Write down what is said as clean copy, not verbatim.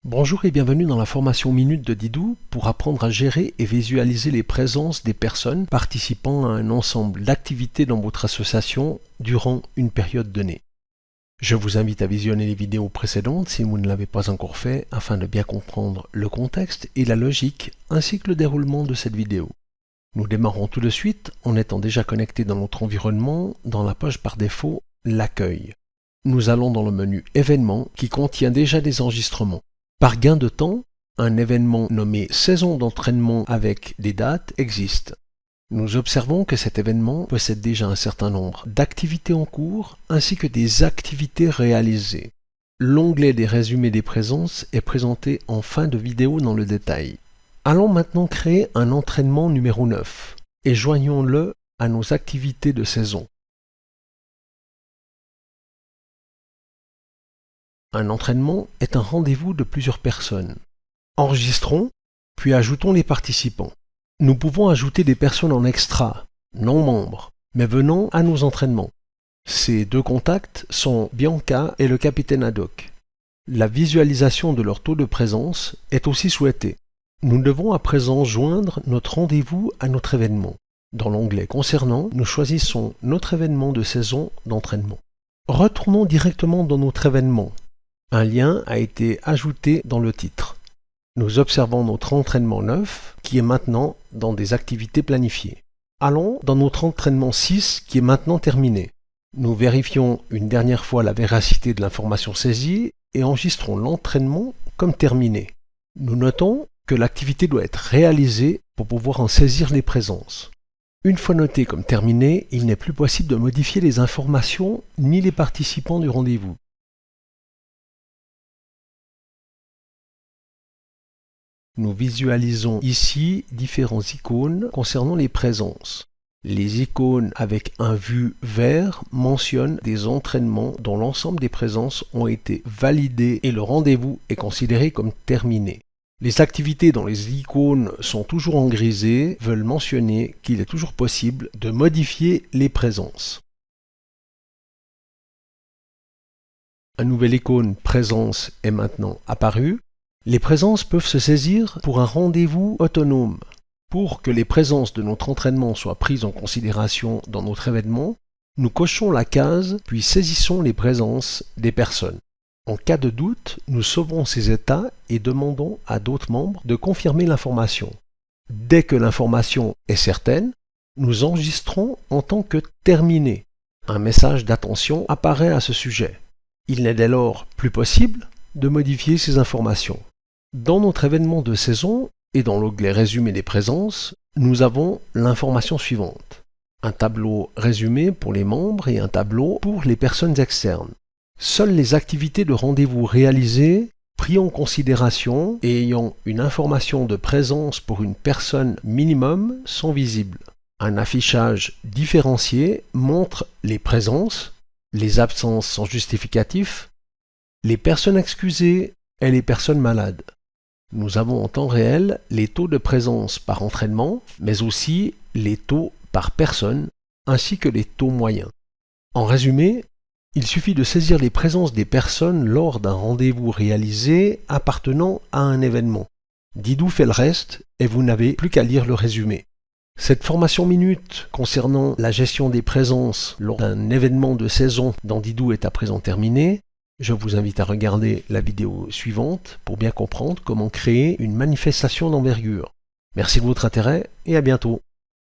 Bonjour et bienvenue dans la formation Minute de Didou pour apprendre à gérer et visualiser les présences des personnes participant à un ensemble d'activités dans votre association durant une période donnée. Je vous invite à visionner les vidéos précédentes si vous ne l'avez pas encore fait afin de bien comprendre le contexte et la logique ainsi que le déroulement de cette vidéo. Nous démarrons tout de suite en étant déjà connectés dans notre environnement dans la page par défaut L'accueil. Nous allons dans le menu Événements qui contient déjà des enregistrements. Par gain de temps, un événement nommé Saison d'entraînement avec des dates existe. Nous observons que cet événement possède déjà un certain nombre d'activités en cours ainsi que des activités réalisées. L'onglet des résumés des présences est présenté en fin de vidéo dans le détail. Allons maintenant créer un entraînement numéro 9 et joignons-le à nos activités de saison. Un entraînement est un rendez-vous de plusieurs personnes. Enregistrons, puis ajoutons les participants. Nous pouvons ajouter des personnes en extra, non membres, mais venant à nos entraînements. Ces deux contacts sont Bianca et le capitaine Haddock. La visualisation de leur taux de présence est aussi souhaitée. Nous devons à présent joindre notre rendez-vous à notre événement. Dans l'onglet concernant, nous choisissons notre événement de saison d'entraînement. Retournons directement dans notre événement. Un lien a été ajouté dans le titre. Nous observons notre entraînement 9 qui est maintenant dans des activités planifiées. Allons dans notre entraînement 6 qui est maintenant terminé. Nous vérifions une dernière fois la véracité de l'information saisie et enregistrons l'entraînement comme terminé. Nous notons que l'activité doit être réalisée pour pouvoir en saisir les présences. Une fois noté comme terminé, il n'est plus possible de modifier les informations ni les participants du rendez-vous. Nous visualisons ici différents icônes concernant les présences. Les icônes avec un vu vert mentionnent des entraînements dont l'ensemble des présences ont été validées et le rendez-vous est considéré comme terminé. Les activités dont les icônes sont toujours en grisé veulent mentionner qu'il est toujours possible de modifier les présences. Un nouvel icône présence est maintenant apparu. Les présences peuvent se saisir pour un rendez-vous autonome. Pour que les présences de notre entraînement soient prises en considération dans notre événement, nous cochons la case puis saisissons les présences des personnes. En cas de doute, nous sauvons ces états et demandons à d'autres membres de confirmer l'information. Dès que l'information est certaine, nous enregistrons en tant que terminé. Un message d'attention apparaît à ce sujet. Il n'est dès lors plus possible de modifier ces informations. Dans notre événement de saison et dans l'onglet résumé des présences, nous avons l'information suivante. Un tableau résumé pour les membres et un tableau pour les personnes externes. Seules les activités de rendez-vous réalisées, prises en considération et ayant une information de présence pour une personne minimum sont visibles. Un affichage différencié montre les présences, les absences sans justificatif, les personnes excusées et les personnes malades. Nous avons en temps réel les taux de présence par entraînement, mais aussi les taux par personne, ainsi que les taux moyens. En résumé, il suffit de saisir les présences des personnes lors d'un rendez-vous réalisé appartenant à un événement. Didou fait le reste et vous n'avez plus qu'à lire le résumé. Cette formation minute concernant la gestion des présences lors d'un événement de saison dans Didou est à présent terminée. Je vous invite à regarder la vidéo suivante pour bien comprendre comment créer une manifestation d'envergure. Merci de votre intérêt et à bientôt.